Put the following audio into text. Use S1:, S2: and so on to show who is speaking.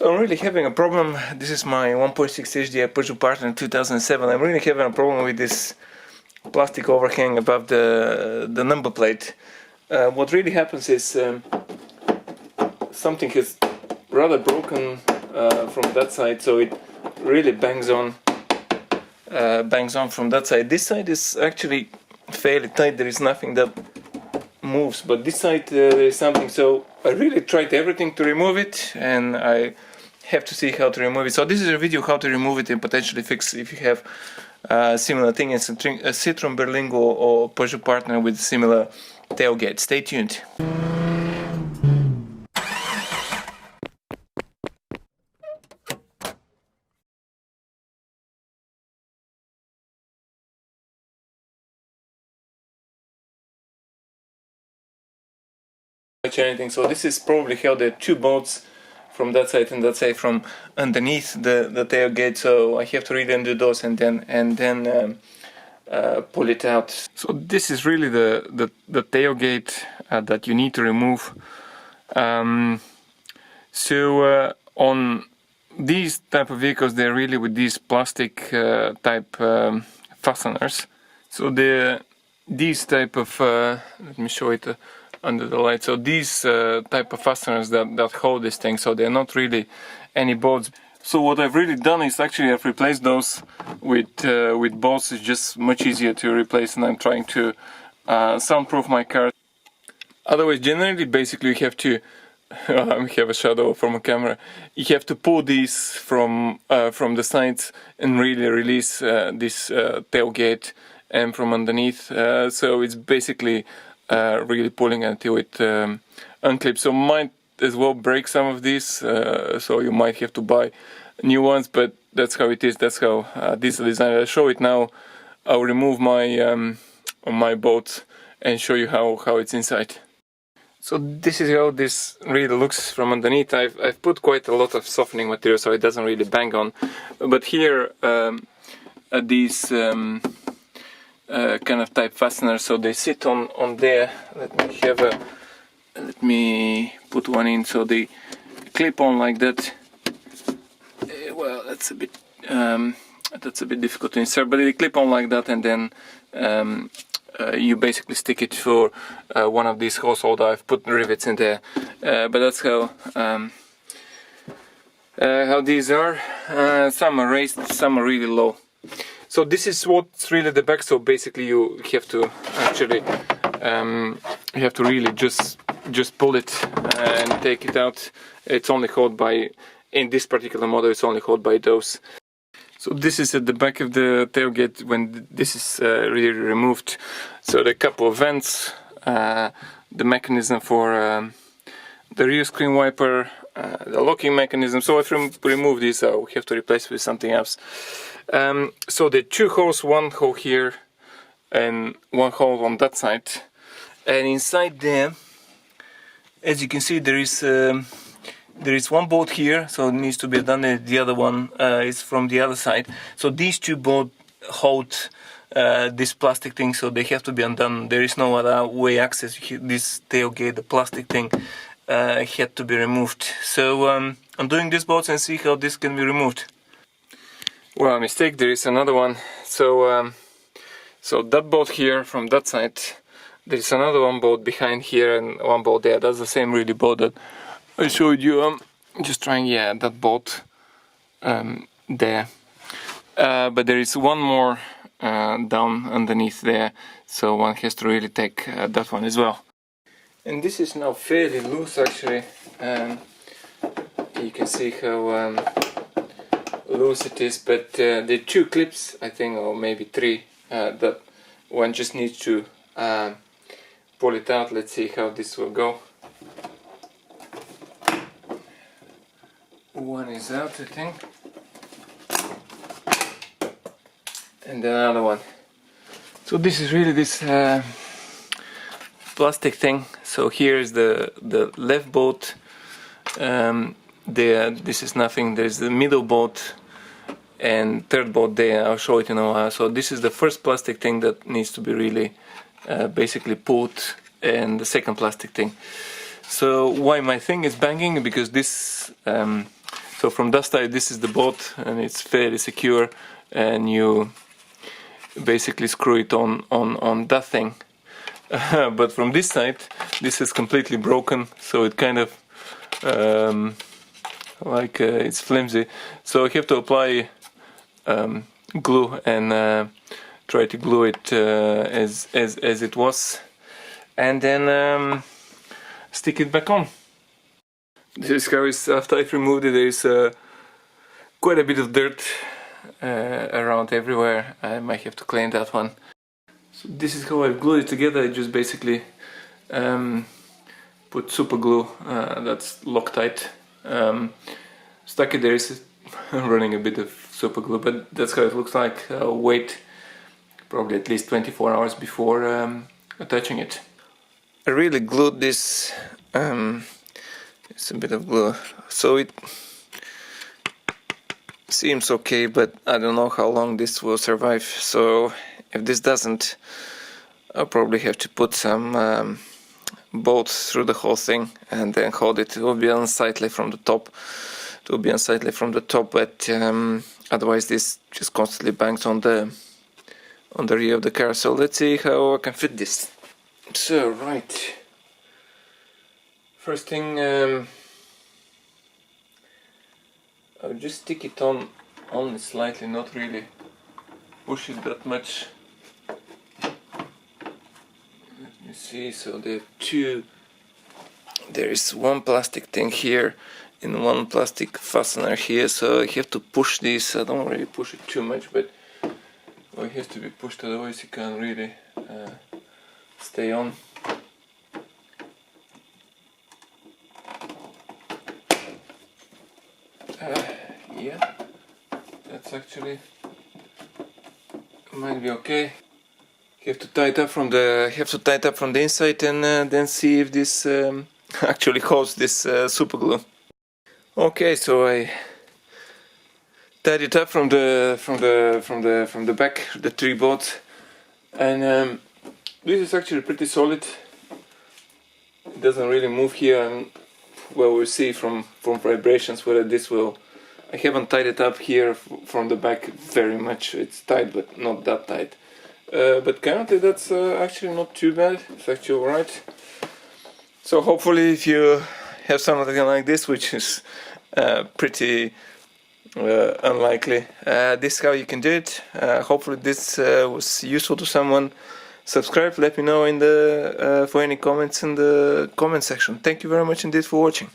S1: So I'm really having a problem. This is my 1.6 HDI Peugeot Partner 2007. I'm really having a problem with this plastic overhang above the number plate. What really happens is something is rather broken from that side, so it really bangs on from that side. This side is actually fairly tight. There is nothing that moves, but this side there is something. So I really tried everything to remove it, and I have to see how to remove it. So this is a video how to remove it and potentially fix if you have similar thing as a Citroen Berlingo or Peugeot Partner with similar tailgate. Stay tuned. Anything. So this is probably how the two bolts from that side and that side from underneath the tailgate. So I have to really undo those and then pull it out. So this is really the tailgate that you need to remove. On these type of vehicles, they're really with these plastic type fasteners. So these type of let me show it under the light. So these type of fasteners that hold this thing, so they're not really any bolts. So what I've really done is actually I've replaced those with bolts. It's just much easier to replace, and I'm trying to soundproof my car. Otherwise, generally, basically, you have to we have a shadow from a camera. You have to pull these from the sides and really release this tailgate and from underneath. So it's basically really pulling until it unclips. So might as well break some of these, so you might have to buy new ones, but that's how it is. That's how this is designed. I'll show it now. I'll remove my bolt and show you how it's inside. So this is how this really looks from underneath. I've put quite a lot of softening material so it doesn't really bang on, but here these kind of type fasteners, so they sit on there. Let me put one in, so they clip on like that. Well, that's a bit difficult to insert, but they clip on like that, and then you basically stick it for one of these holes. Although I've put rivets in there, but that's how these are. Some are raised, some are really low. So this is what's really the back. So basically, you have to actually really just pull it and take it out. It's only held by, in this particular model, it's only held by those. So this is at the back of the tailgate when this is really removed. So the couple of vents, the mechanism for the rear screen wiper, the locking mechanism. So if I remove this, I'll have to replace it with something else. So the two holes, one hole here and one hole on that side, and inside there, as you can see, there is one bolt here, so it needs to be done, and the other one is from the other side. So these two bolts hold this plastic thing, so they have to be undone. There is no other way access. This tailgate, the plastic thing, had to be removed. So I'm doing these bolts and see how this can be removed. Well, mistake, there is another one. So so that bolt here from that side, there is another one bolt behind here and one bolt there. That's the same really bolt that I showed you. I'm just trying, yeah, that bolt there. But there is one more down underneath there, so one has to really take that one as well. And this is now fairly loose actually. You can see how loose it is, but the two clips, I think, or maybe three, that one just needs to pull it out. Let's see how this will go. One is out, I think, and then another one. So this is really this plastic thing. So here is the left bolt. This is nothing. There is the middle bolt and third bolt there. I'll show it in a while. So this is the first plastic thing that needs to be really basically pulled, and the second plastic thing. So why my thing is banging? Because this So from that side, this is the bolt, and it's fairly secure, and you basically screw it on that thing. But from this side, this is completely broken, so it kind of it's flimsy. So I have to apply glue and try to glue it as it was, and then stick it back on. This car is, after I've removed it, there is quite a bit of dirt around everywhere. I might have to clean that one. So this is how I glued it together. I just basically put super glue that's Loctite, stuck it there. Is running a bit of super glue, but that's how it looks like. Wait probably at least 24 hours before attaching it. I really glued this. It's a bit of glue, so it seems okay, but I don't know how long this will survive. So if this doesn't, I'll probably have to put some bolts through the whole thing and then hold it. It will be unsightly from the top. It will be unsightly from the top, but otherwise this just constantly bangs on the rear of the car. So let's see how I can fit this. So right. First thing, I'll just stick it on only slightly, not really push it that much. Let me see, so there is one plastic thing here and one plastic fastener here, so I have to push this. I don't really push it too much, but it has to be pushed, otherwise you can't really stay on. Yeah, that's actually might be okay. You have to tie it up from the inside, and then see if this actually holds this super glue. Okay, so I tied it up from the back, the 3 bolts, and this is actually pretty solid. It doesn't really move here, and well, we'll see from vibrations whether this will. I haven't tied it up here from the back very much. It's tight, but not that tight. But currently that's actually not too bad. It's actually alright. So hopefully, if you have something like this, which is pretty unlikely, this is how you can do it. Hopefully this was useful to someone. Subscribe, let me know in the for any comments in the comment section. Thank you very much indeed for watching.